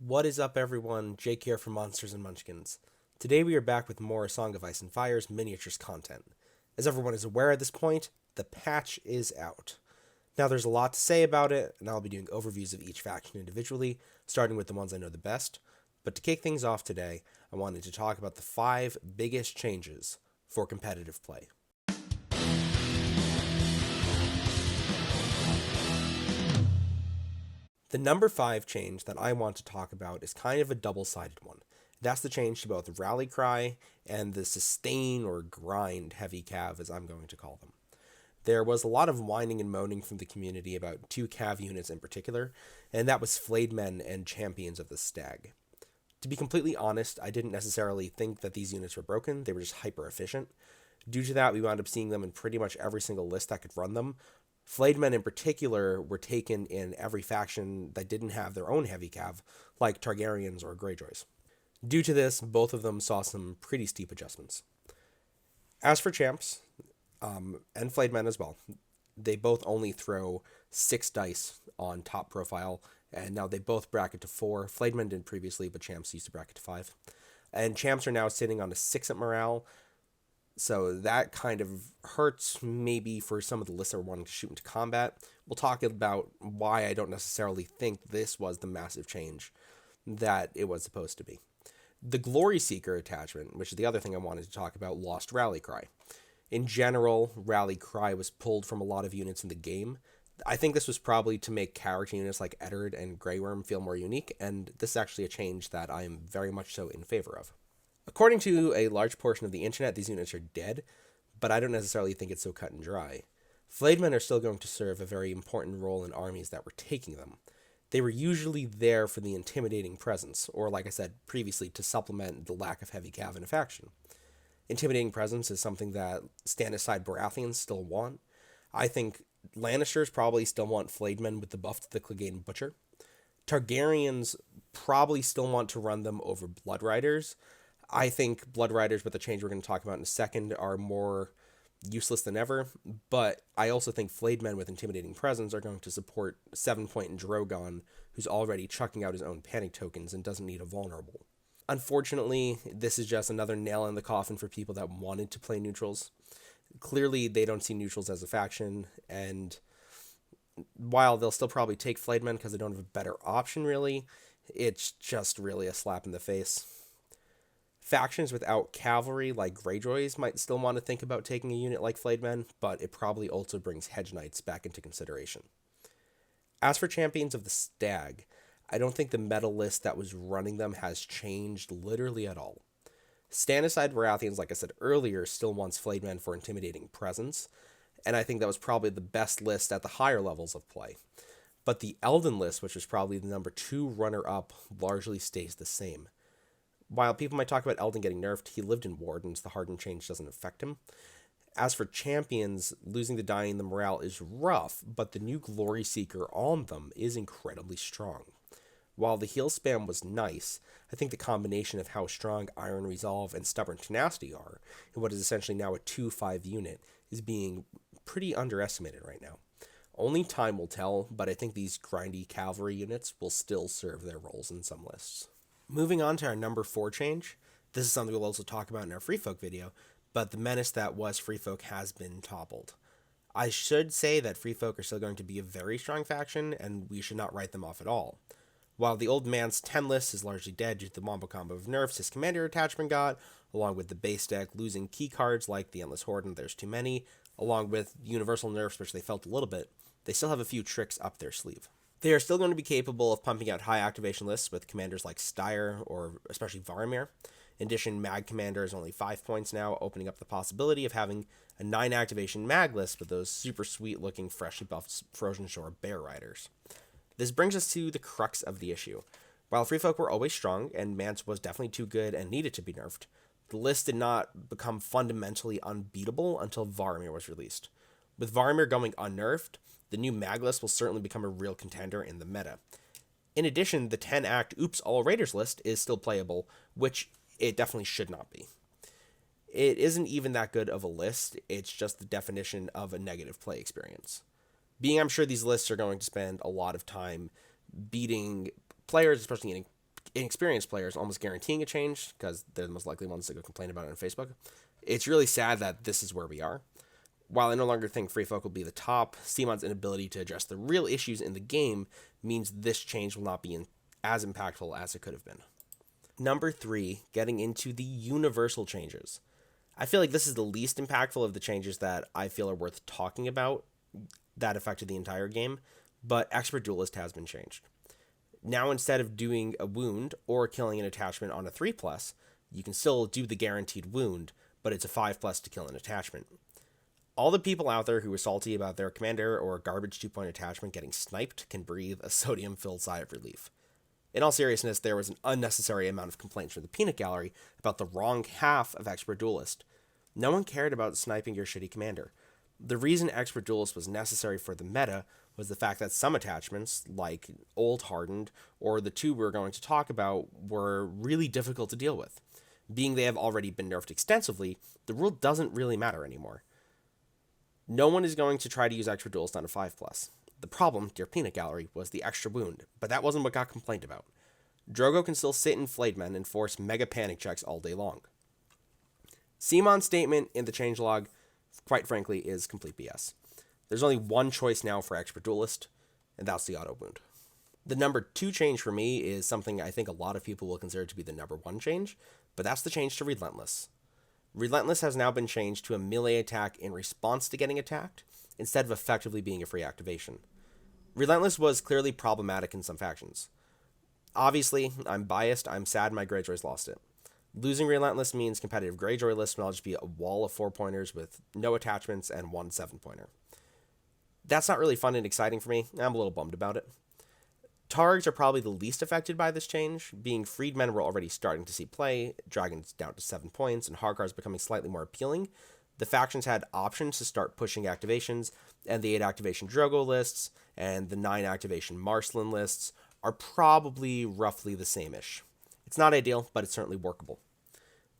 What is up, everyone? Jake here from Monsters and Munchkins. Today we are back with more Song of Ice and Fire's miniatures content. As everyone is aware at this point, the patch is out. Now there's a lot to say about it, and I'll be doing overviews of each faction individually, starting with the ones I know the best. But to kick things off today, I wanted to talk about the 5 biggest changes for competitive play. The number 5 change that I want to talk about is kind of a double-sided one. That's the change to both Rally Cry and the Sustain or Grind Heavy Cav, as I'm going to call them. There was a lot of whining and moaning from the community about 2 Cav units in particular, and that was Flayed Men and Champions of the Stag. To be completely honest, I didn't necessarily think that these units were broken, they were just hyper-efficient. Due to that, we wound up seeing them in pretty much every single list that could run them. Flayed Men in particular were taken in every faction that didn't have their own heavy cav, like Targaryens or Greyjoys. Due to this, both of them saw some pretty steep adjustments. As for champs, and Flayed Men as well, they both only throw 6 dice on top profile, and now they both bracket to 4. Flayed Men did previously, but champs used to bracket to 5. And champs are now sitting on a 6 at morale, so that kind of hurts maybe for some of the lists that are wanting to shoot into combat. We'll talk about why I don't necessarily think this was the massive change that it was supposed to be. The Glory Seeker attachment, which is the other thing I wanted to talk about, lost Rally Cry. In general, Rally Cry was pulled from a lot of units in the game. I think this was probably to make character units like Eddard and Grey Worm feel more unique, and this is actually a change that I am very much so in favor of. According to a large portion of the internet, these units are dead, but I don't necessarily think it's so cut and dry. Flayed Men are still going to serve a very important role in armies that were taking them. They were usually there for the intimidating presence, or like I said previously, to supplement the lack of heavy cav in a faction. Intimidating presence is something that stand-aside Baratheons still want. I think Lannisters probably still want Flayed Men with the buff to the Clegane Butcher. Targaryens probably still want to run them over Blood Riders. I think Blood Riders, with the change we're going to talk about in a second, are more useless than ever, but I also think Flayed Men with Intimidating Presence are going to support 7-point Drogon, who's already chucking out his own panic tokens and doesn't need a vulnerable. Unfortunately, this is just another nail in the coffin for people that wanted to play neutrals. Clearly, they don't see neutrals as a faction, and while they'll still probably take Flayed Men because they don't have a better option, really, it's just really a slap in the face. Factions without cavalry, like Greyjoys, might still want to think about taking a unit like Flayed Men, but it probably also brings Hedge Knights back into consideration. As for Champions of the Stag, I don't think the meta list that was running them has changed literally at all. Stand-aside Baratheons, like I said earlier, still wants Flayed Men for Intimidating Presence, and I think that was probably the best list at the higher levels of play. But the Elden list, which was probably the number 2 runner-up, largely stays the same. While people might talk about Elden getting nerfed, he lived in Wardens, the hardened change doesn't affect him. As for champions, losing the dying and the morale is rough, but the new Glory Seeker on them is incredibly strong. While the heal spam was nice, I think the combination of how strong Iron Resolve and Stubborn Tenacity are, in what is essentially now a 2-5 unit, is being pretty underestimated right now. Only time will tell, but I think these grindy cavalry units will still serve their roles in some lists. Moving on to our number 4 change, this is something we'll also talk about in our Free Folk video, but the menace that was Free Folk has been toppled. I should say that Free Folk are still going to be a very strong faction, and we should not write them off at all. While the old man's 10 list is largely dead due to the wombo combo of nerfs his commander attachment got, along with the base deck losing key cards like the Endless Horde and There's Too Many, along with universal nerfs which they felt a little bit, they still have a few tricks up their sleeve. They are still going to be capable of pumping out high activation lists with commanders like Styre or especially Varamir. In addition, Mag Commander is only 5 points now, opening up the possibility of having a 9 activation Mag list with those super sweet looking freshly buffed Frozen Shore Bear Riders. This brings us to the crux of the issue. While Free Folk were always strong, and Mance was definitely too good and needed to be nerfed, the list did not become fundamentally unbeatable until Varamir was released. With Varamir going unnerfed, the new Mag list will certainly become a real contender in the meta. In addition, the 10-act Oops All Raiders list is still playable, which it definitely should not be. It isn't even that good of a list, it's just the definition of a negative play experience. I'm sure these lists are going to spend a lot of time beating players, especially getting inexperienced players almost guaranteeing a change because they're the most likely ones to go complain about it on Facebook. It's really sad that this is where we are. While I no longer think Free Folk will be the top, CMON's inability to address the real issues in the game means this change will not be as impactful as it could have been. Number 3, getting into the universal changes. I feel like this is the least impactful of the changes that I feel are worth talking about that affected the entire game, but Expert Duelist has been changed. Now, instead of doing a wound or killing an attachment on a 3+, you can still do the guaranteed wound, but it's a 5+ to kill an attachment. All the people out there who were salty about their commander or garbage 2-point attachment getting sniped can breathe a sodium-filled sigh of relief. In all seriousness, there was an unnecessary amount of complaints from the peanut gallery about the wrong half of Expert Duelist. No one cared about sniping your shitty commander. The reason Expert Duelist was necessary for the meta was the fact that some attachments, like Old Hardened, or the two we're going to talk about, were really difficult to deal with. Being they have already been nerfed extensively, the rule doesn't really matter anymore. No one is going to try to use Expert Duelist on a 5+. The problem, dear peanut gallery, was the extra wound, but that wasn't what got complained about. Drogo can still sit in Flayed-Men and force mega panic checks all day long. CMON's statement in the changelog, quite frankly, is complete BS. There's only one choice now for Expert Duelist, and that's the auto wound. The number 2 change for me is something I think a lot of people will consider to be the number 1 change, but that's the change to Relentless. Relentless has now been changed to a melee attack in response to getting attacked, instead of effectively being a free activation. Relentless was clearly problematic in some factions. Obviously, I'm biased, I'm sad my Greyjoys lost it. Losing Relentless means competitive Greyjoy lists will just be a wall of 4-pointers with no attachments and 1 7-pointer. That's not really fun and exciting for me, I'm a little bummed about it. Targs are probably the least affected by this change, being Freedmen were already starting to see play, Dragons down to 7 points, and Harkars becoming slightly more appealing. The factions had options to start pushing activations, and the 8 activation Drogo lists and the 9 activation Marcelin lists are probably roughly the same-ish. It's not ideal, but it's certainly workable.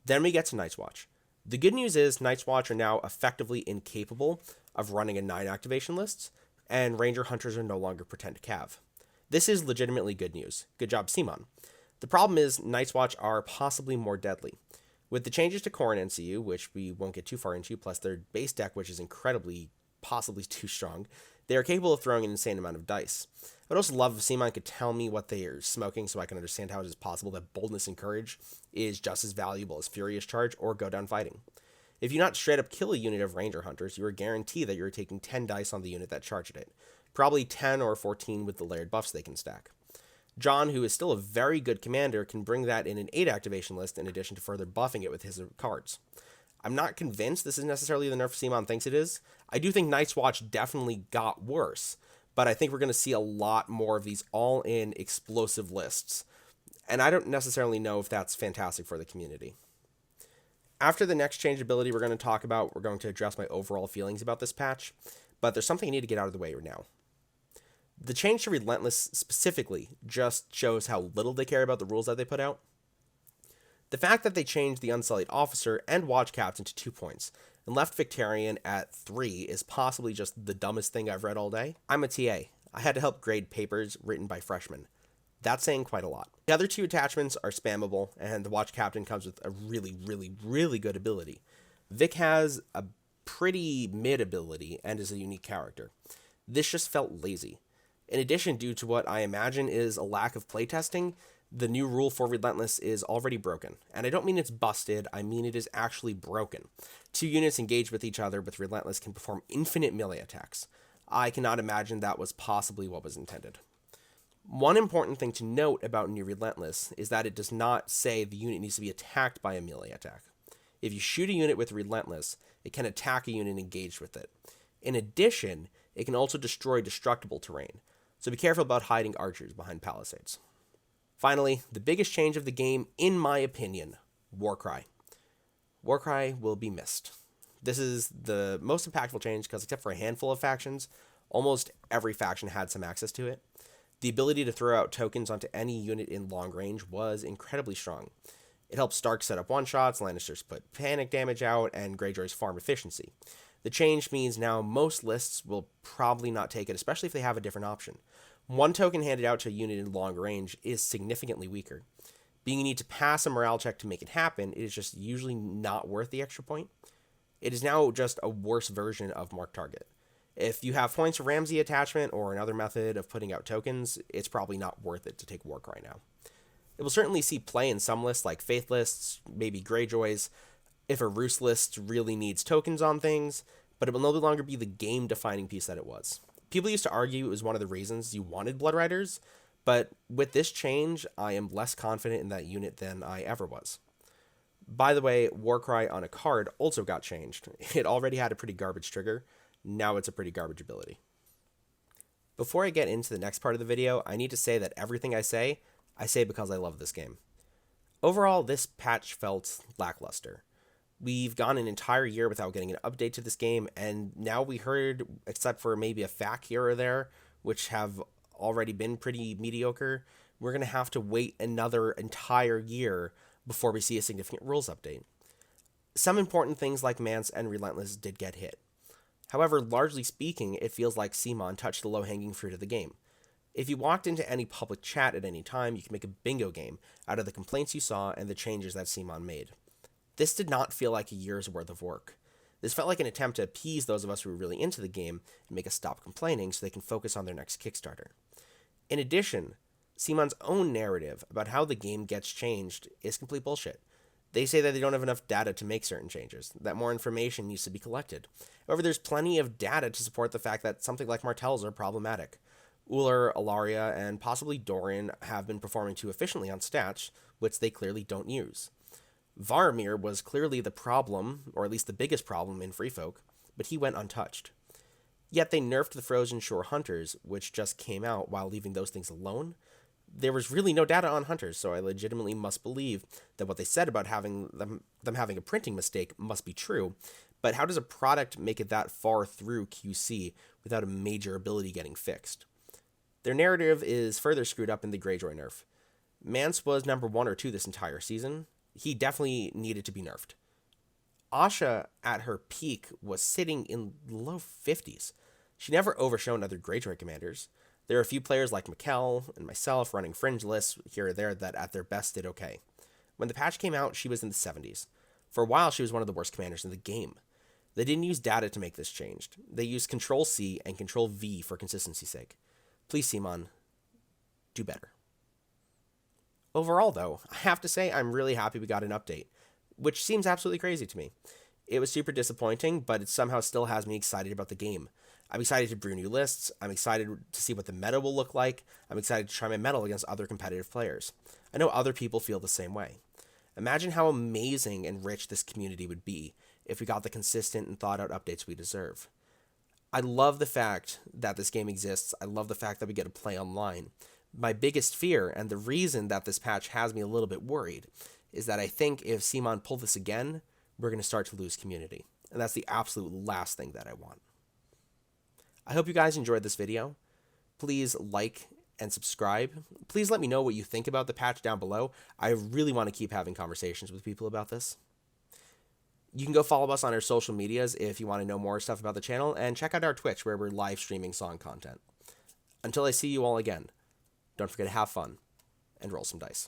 Then we get to Night's Watch. The good news is Night's Watch are now effectively incapable of running a 9 activation lists, and Ranger Hunters are no longer Pretend Cav. This is legitimately good news. Good job, CMON. The problem is Night's Watch are possibly more deadly. With the changes to Core and NCU, which we won't get too far into, plus their base deck, which is incredibly, possibly too strong, they are capable of throwing an insane amount of dice. I would also love if CMON could tell me what they are smoking so I can understand how it is possible that Boldness and Courage is just as valuable as Furious Charge or Go Down Fighting. If you not straight up kill a unit of Ranger Hunters, you are guaranteed that you are taking 10 dice on the unit that charged it. Probably 10 or 14 with the layered buffs they can stack. John, who is still a very good commander, can bring that in an 8 activation list in addition to further buffing it with his cards. I'm not convinced this is necessarily the nerf CMON thinks it is. I do think Night's Watch definitely got worse, but I think we're going to see a lot more of these all-in explosive lists. And I don't necessarily know if that's fantastic for the community. After the next change ability we're going to talk about, we're going to address my overall feelings about this patch, but there's something I need to get out of the way right now. The change to Relentless specifically just shows how little they care about the rules that they put out. The fact that they changed the Unsullied Officer and Watch Captain to 2 points and left Victarion at 3 is possibly just the dumbest thing I've read all day. I'm a TA. I had to help grade papers written by freshmen. That's saying quite a lot. The other 2 attachments are spammable, and the Watch Captain comes with a really, really, really good ability. Vic has a pretty mid ability and is a unique character. This just felt lazy. In addition, due to what I imagine is a lack of playtesting, the new rule for Relentless is already broken. And I don't mean it's busted, I mean it is actually broken. 2 units engaged with each other with Relentless can perform infinite melee attacks. I cannot imagine that was possibly what was intended. One important thing to note about New Relentless is that it does not say the unit needs to be attacked by a melee attack. If you shoot a unit with Relentless, it can attack a unit engaged with it. In addition, it can also destroy destructible terrain, so be careful about hiding archers behind palisades. Finally, the biggest change of the game, in my opinion, Warcry. Warcry will be missed. This is the most impactful change because except for a handful of factions, almost every faction had some access to it. The ability to throw out tokens onto any unit in long range was incredibly strong. It helps Stark set up one-shots, Lannisters put panic damage out, and Greyjoys farm efficiency. The change means now most lists will probably not take it, especially if they have a different option. One token handed out to a unit in long range is significantly weaker. Being you need to pass a morale check to make it happen, it is just usually not worth the extra point. It is now just a worse version of Mark Target. If you have points for Ramsey attachment or another method of putting out tokens, it's probably not worth it to take Warcry now. It will certainly see play in some lists like Faith lists, maybe Greyjoys, if a Roost list really needs tokens on things, but it will no longer be the game-defining piece that it was. People used to argue it was one of the reasons you wanted Blood Riders, but with this change, I am less confident in that unit than I ever was. By the way, Warcry on a card also got changed. It already had a pretty garbage trigger, now it's a pretty garbage ability. Before I get into the next part of the video, I need to say that everything I say because I love this game. Overall, this patch felt lackluster. We've gone an entire year without getting an update to this game, and now we heard, except for maybe a FAQ here or there, which have already been pretty mediocre, we're going to have to wait another entire year before we see a significant rules update. Some important things like Mance and Relentless did get hit. However, largely speaking, it feels like CMON touched the low-hanging fruit of the game. If you walked into any public chat at any time, you could make a bingo game out of the complaints you saw and the changes that CMON made. This did not feel like a year's worth of work. This felt like an attempt to appease those of us who were really into the game and make us stop complaining so they can focus on their next Kickstarter. In addition, CMON's own narrative about how the game gets changed is complete bullshit. They say that they don't have enough data to make certain changes, that more information needs to be collected. However, there's plenty of data to support the fact that something like Martells are problematic. Uller, Alaria, and possibly Doran have been performing too efficiently on stats, which they clearly don't use. Varamir was clearly the problem, or at least the biggest problem in Free Folk, but he went untouched. Yet they nerfed the Frozen Shore Hunters, which just came out, while leaving those things alone. There was really no data on Hunters, so I legitimately must believe that what they said about having them having a printing mistake must be true, but how does a product make it that far through QC without a major ability getting fixed? Their narrative is further screwed up in the Greyjoy nerf. Mance was number 1 or 2 this entire season. He definitely needed to be nerfed. Asha, at her peak, was sitting in low 50s. She never overshone other Greyjoy commanders. There are a few players like Mikkel and myself running fringe lists here or there that at their best did okay. When the patch came out, she was in the 70s. For a while, she was one of the worst commanders in the game. They didn't use data to make this change. They used Control-C and Control-V for consistency's sake. Please, CMON, do better. Overall, though, I have to say I'm really happy we got an update, which seems absolutely crazy to me. It was super disappointing, but it somehow still has me excited about the game. I'm excited to brew new lists, I'm excited to see what the meta will look like, I'm excited to try my mettle against other competitive players. I know other people feel the same way. Imagine how amazing and rich this community would be if we got the consistent and thought out updates we deserve. I love the fact that this game exists, I love the fact that we get to play online. My biggest fear, and the reason that this patch has me a little bit worried, is that I think if CMON pull this again, we're going to start to lose community. And that's the absolute last thing that I want. I hope you guys enjoyed this video. Please like and subscribe. Please let me know what you think about the patch down below. I really want to keep having conversations with people about this. You can go follow us on our social medias if you want to know more stuff about the channel, and check out our Twitch where we're live streaming song content. Until I see you all again, don't forget to have fun and roll some dice.